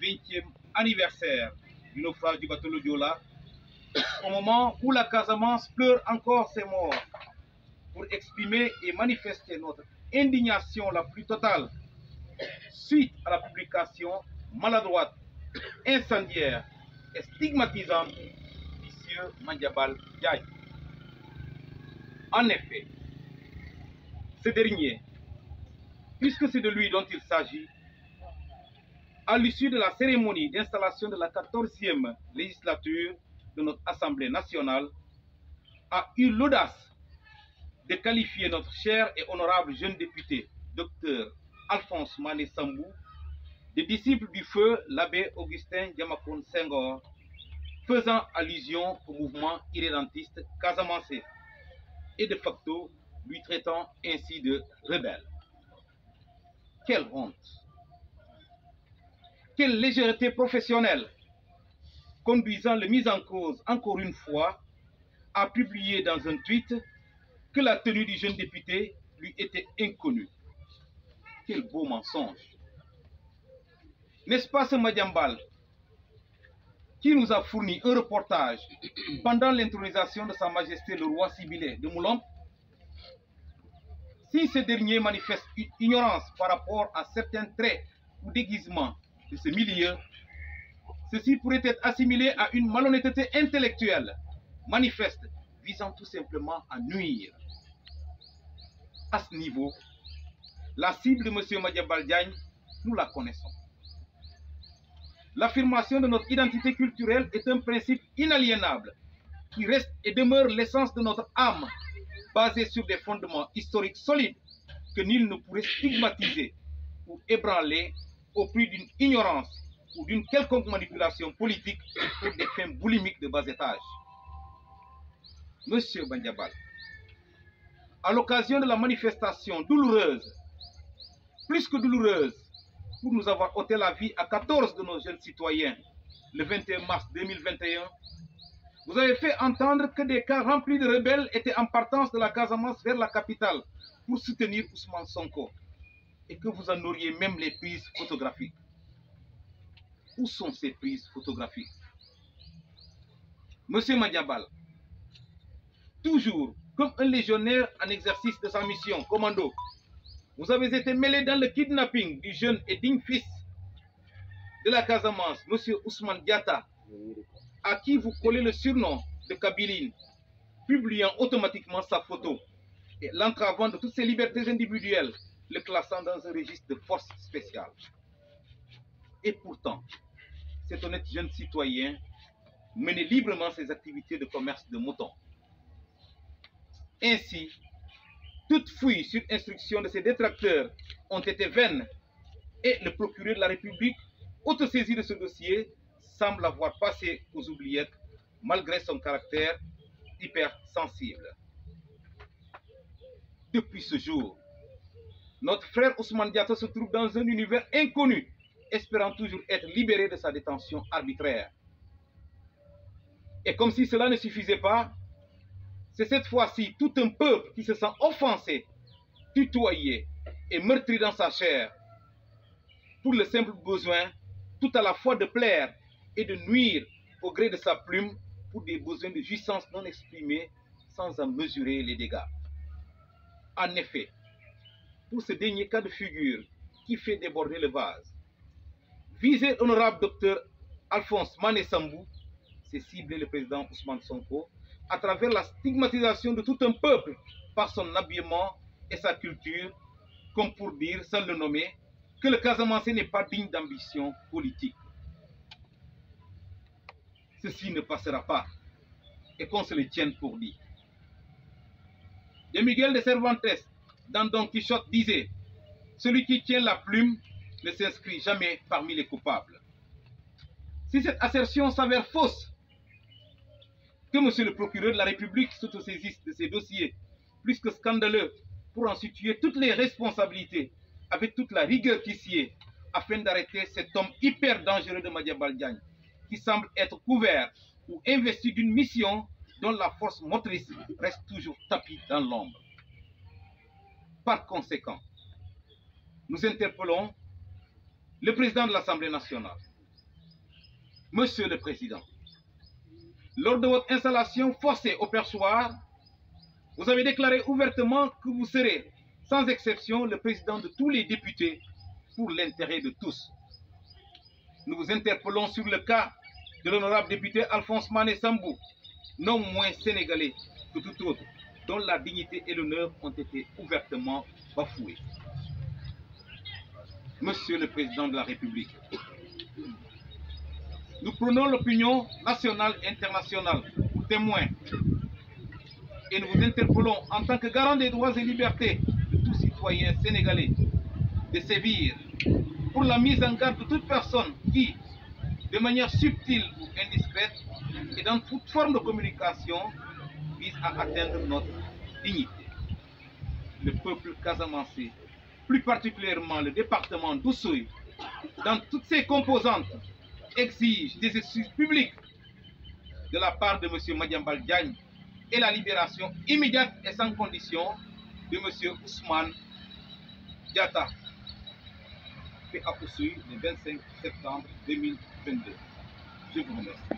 20e anniversaire du naufrage du bateau Le Joola, au moment où la Casamance pleure encore ses morts, pour exprimer et manifester notre indignation la plus totale suite à la publication maladroite, incendiaire et stigmatisante du monsieur Madiambal Diagne. En effet, ce dernier, puisque c'est de lui dont il s'agit, à l'issue de la cérémonie d'installation de la 14e législature de notre Assemblée nationale, a eu l'audace de qualifier notre cher et honorable jeune député, Dr Alphonse Mané Sambou, de disciple du feu l'abbé Augustin Diamakhoune Senghor, faisant allusion au mouvement irrédentiste casamancé et de facto lui traitant ainsi de rebelle. Quelle honte! Quelle légèreté professionnelle, conduisant le mis en cause, encore une fois, à publier dans un tweet que la tenue du jeune député lui était inconnue. Quel beau mensonge! N'est-ce pas ce Madiambal qui nous a fourni un reportage pendant l'intronisation de Sa Majesté le roi Sibylle de Moulombe? Si ce dernier manifeste une ignorance par rapport à certains traits ou déguisements de ce milieu, ceci pourrait être assimilé à une malhonnêteté intellectuelle manifeste visant tout simplement à nuire. À ce niveau, la cible de M. Madiambal Diagne, nous la connaissons. L'affirmation de notre identité culturelle est un principe inaliénable qui reste et demeure l'essence de notre âme, basée sur des fondements historiques solides que nul ne pourrait stigmatiser ou ébranler au prix d'une ignorance ou d'une quelconque manipulation politique pour des fins boulimiques de bas étage. Monsieur Madiambal, à l'occasion de la manifestation douloureuse, plus que douloureuse, pour nous avoir ôté la vie à 14 de nos jeunes citoyens le 21 mars 2021, vous avez fait entendre que des cas remplis de rebelles étaient en partance de la Casamance vers la capitale pour soutenir Ousmane Sonko et que vous en auriez même les prises photographiques. Où sont ces prises photographiques? Monsieur Madiambal, toujours comme un légionnaire en exercice de sa mission, commando, vous avez été mêlé dans le kidnapping du jeune et digne fils de la Casamance, M. Ousmane Diatta, à qui vous collez le surnom de Kabiline, publiant automatiquement sa photo et l'entravant de toutes ses libertés individuelles, le classant dans un registre de force spéciale. Et pourtant, cet honnête jeune citoyen menait librement ses activités de commerce de moutons. Ainsi, toutes fouilles sur instruction de ses détracteurs ont été vaines et le procureur de la République, autosaisi de ce dossier, semble avoir passé aux oubliettes malgré son caractère hypersensible. Depuis ce jour, notre frère Ousmane Diatta se trouve dans un univers inconnu, espérant toujours être libéré de sa détention arbitraire. Et comme si cela ne suffisait pas, c'est cette fois-ci tout un peuple qui se sent offensé, tutoyé et meurtri dans sa chair, pour le simple besoin tout à la fois de plaire et de nuire au gré de sa plume pour des besoins de jouissance non exprimés sans en mesurer les dégâts. En effet, pour ce dernier cas de figure qui fait déborder le vase, viser l'honorable docteur Alphonse Mané Sambou, c'est cibler le président Ousmane Sonko à travers la stigmatisation de tout un peuple par son habillement et sa culture, comme pour dire, sans le nommer, que le Casamance n'est pas digne d'ambition politique. Ceci ne passera pas et qu'on se le tienne pour dit. De Miguel de Cervantes, dans Don Quichotte, disait « Celui qui tient la plume ne s'inscrit jamais parmi les coupables ». Si cette assertion s'avère fausse, que monsieur le procureur de la République s'autosaisisse de ces dossiers plus que scandaleux pour en situer toutes les responsabilités avec toute la rigueur qui s'y est, afin d'arrêter cet homme hyper dangereux de Madiambal Diagne, qui semble être couvert ou investi d'une mission dont la force motrice reste toujours tapie dans l'ombre. Par conséquent, nous interpellons le président de l'Assemblée nationale, Monsieur le Président, lors de votre installation forcée au perchoir, vous avez déclaré ouvertement que vous serez, sans exception, le président de tous les députés pour l'intérêt de tous. Nous vous interpellons sur le cas de l'honorable député Alphonse Mané Sambou, non moins sénégalais que tout autre, dont la dignité et l'honneur ont été ouvertement bafoués. Monsieur le Président de la République, nous prenons l'opinion nationale et internationale pour témoin et nous vous interpellons en tant que garant des droits et libertés de tout citoyen sénégalais de sévir pour la mise en garde de toute personne qui, de manière subtile ou indiscrète et dans toute forme de communication, vise à atteindre notre dignité. Le peuple casamancé, plus particulièrement le département d'Oussouye, dans toutes ses composantes, exige des excuses publiques de la part de M. Madiambal Diagne et la libération immédiate et sans condition de M. Ousmane Diatta, fait à Oussouye le 25 septembre 2022. Je vous remercie.